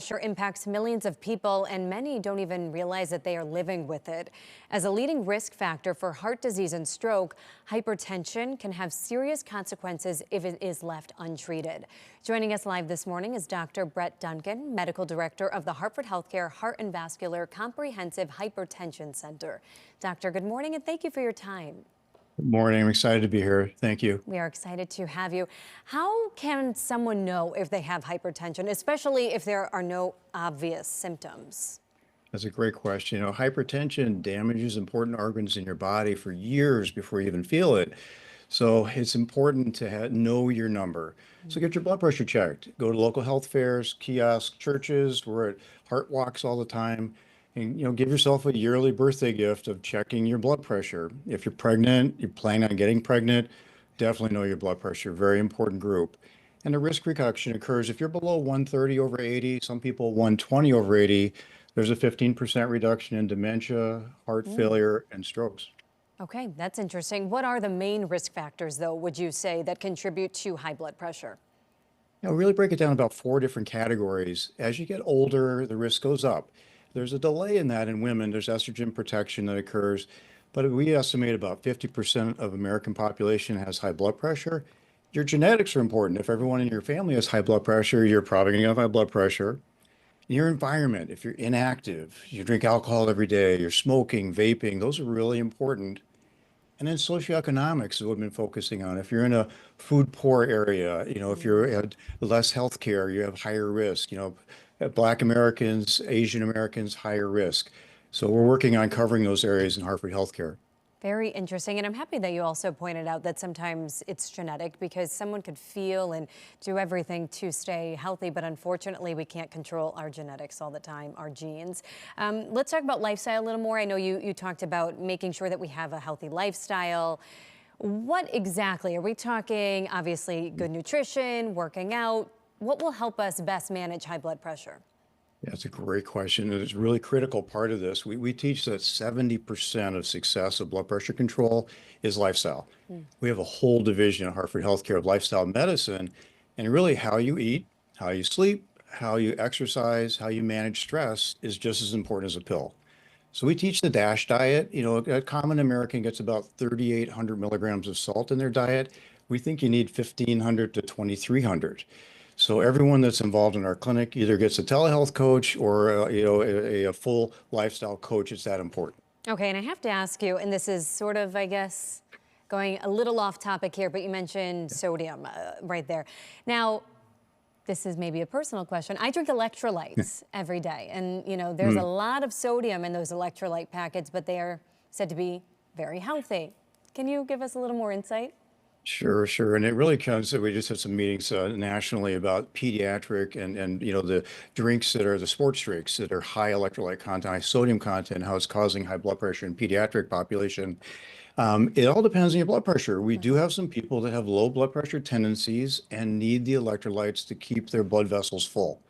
sure impacts millions of people, and many don't even realize that they are living with it. As a leading risk factor for heart disease and stroke, hypertension can have serious consequences if it is left untreated. Joining us live this morning is Dr. Brett Duncan, Medical Director of the Hartford Healthcare Heart and Vascular Comprehensive Hypertension Center. Doctor, good morning and thank you for your time. Good morning. I'm excited to be here. Thank you. We are excited to have you. How can someone know if they have hypertension, especially if there are no obvious symptoms? That's a great question. Hypertension damages important organs in your body for years before you even feel it. So it's important to know your number. So get your blood pressure checked. Go to local health fairs, kiosks, churches. We're at heart walks all the time. And, give yourself a yearly birthday gift of checking your blood pressure. If you're pregnant, you're planning on getting pregnant, definitely know your blood pressure. Very important group. And the risk reduction occurs if you're below 130 over 80, some people 120 over 80, there's a 15% reduction in dementia, heart failure, and strokes. Okay, that's interesting. What are the main risk factors, though, would you say, that contribute to high blood pressure? Really break it down about 4 different categories. As you get older, the risk goes up. There's a delay in that in women. There's estrogen protection that occurs, but we estimate about 50% of American population has high blood pressure. Your genetics are important. If everyone in your family has high blood pressure, you're probably going to have high blood pressure. Your environment, if you're inactive, you drink alcohol every day, you're smoking, vaping, those are really important. And then socioeconomics is what we've been focusing on. If you're in a food poor area, if you're at less health care, you have higher risk. Black Americans, Asian Americans, higher risk. So we're working on covering those areas in Hartford Healthcare. Very interesting. And I'm happy that you also pointed out that sometimes it's genetic, because someone could feel and do everything to stay healthy, but unfortunately we can't control our genetics all the time, our genes. Let's talk about lifestyle a little more. I know you talked about making sure that we have a healthy lifestyle. What exactly? Are we talking, obviously, good nutrition, working out? What will help us best manage high blood pressure? Yeah, that's a great question. And it's a really critical part of this. We teach that 70% of success of blood pressure control is lifestyle. We have a whole division at Hartford Healthcare of lifestyle medicine, and really how you eat, how you sleep, how you exercise, how you manage stress is just as important as a pill. So we teach the DASH diet. A common American gets about 3,800 milligrams of salt in their diet. We think you need 1,500 to 2,300. So everyone that's involved in our clinic either gets a telehealth coach or a full lifestyle coach. It's that important. Okay, and I have to ask you, and this is sort of, I guess, going a little off topic here, but you mentioned sodium right there. Now, this is maybe a personal question. I drink electrolytes every day, and there's a lot of sodium in those electrolyte packets, but they are said to be very healthy. Can you give us a little more insight? Sure. And it really comes that we just had some meetings nationally about pediatric and the drinks that are the sports drinks that are high electrolyte content, high sodium content, how it's causing high blood pressure in pediatric population. It all depends on your blood pressure. We do have some people that have low blood pressure tendencies and need the electrolytes to keep their blood vessels full.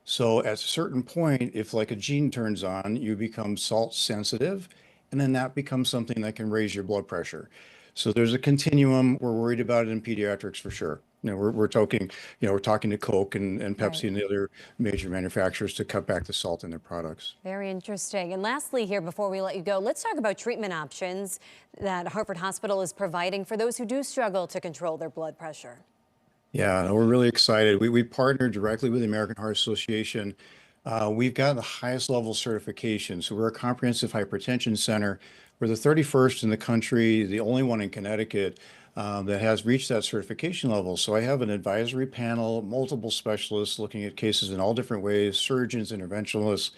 So at a certain point, if like a gene turns on, you become salt sensitive, and then that becomes something that can raise your blood pressure. So there's a continuum. We're worried about it in pediatrics for sure. We're talking, we're talking to Coke and Pepsi Right. and the other major manufacturers to cut back the salt in their products. Very interesting. And lastly here, before we let you go, let's talk about treatment options that Hartford Hospital is providing for those who do struggle to control their blood pressure. Yeah, no, we're really excited. We partnered directly with the American Heart Association. We've got the highest level certification. So we're a comprehensive hypertension center. We're the 31st in the country, the only one in Connecticut that has reached that certification level. So I have an advisory panel, multiple specialists looking at cases in all different ways, surgeons, interventionalists.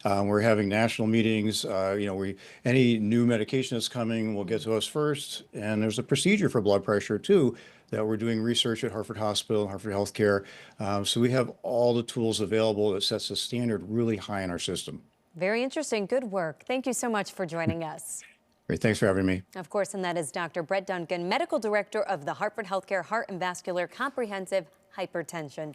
We're having national meetings. Any new medication that's coming will get to us first. And there's a procedure for blood pressure too that we're doing research at Hartford Hospital, Hartford Healthcare. So we have all the tools available that sets the standard really high in our system. Very interesting. Good work. Thank you so much for joining us. Great. Thanks for having me. Of course, and that is Dr. Brett Duncan, Medical Director of the Hartford Healthcare Heart and Vascular Comprehensive Hypertension Center.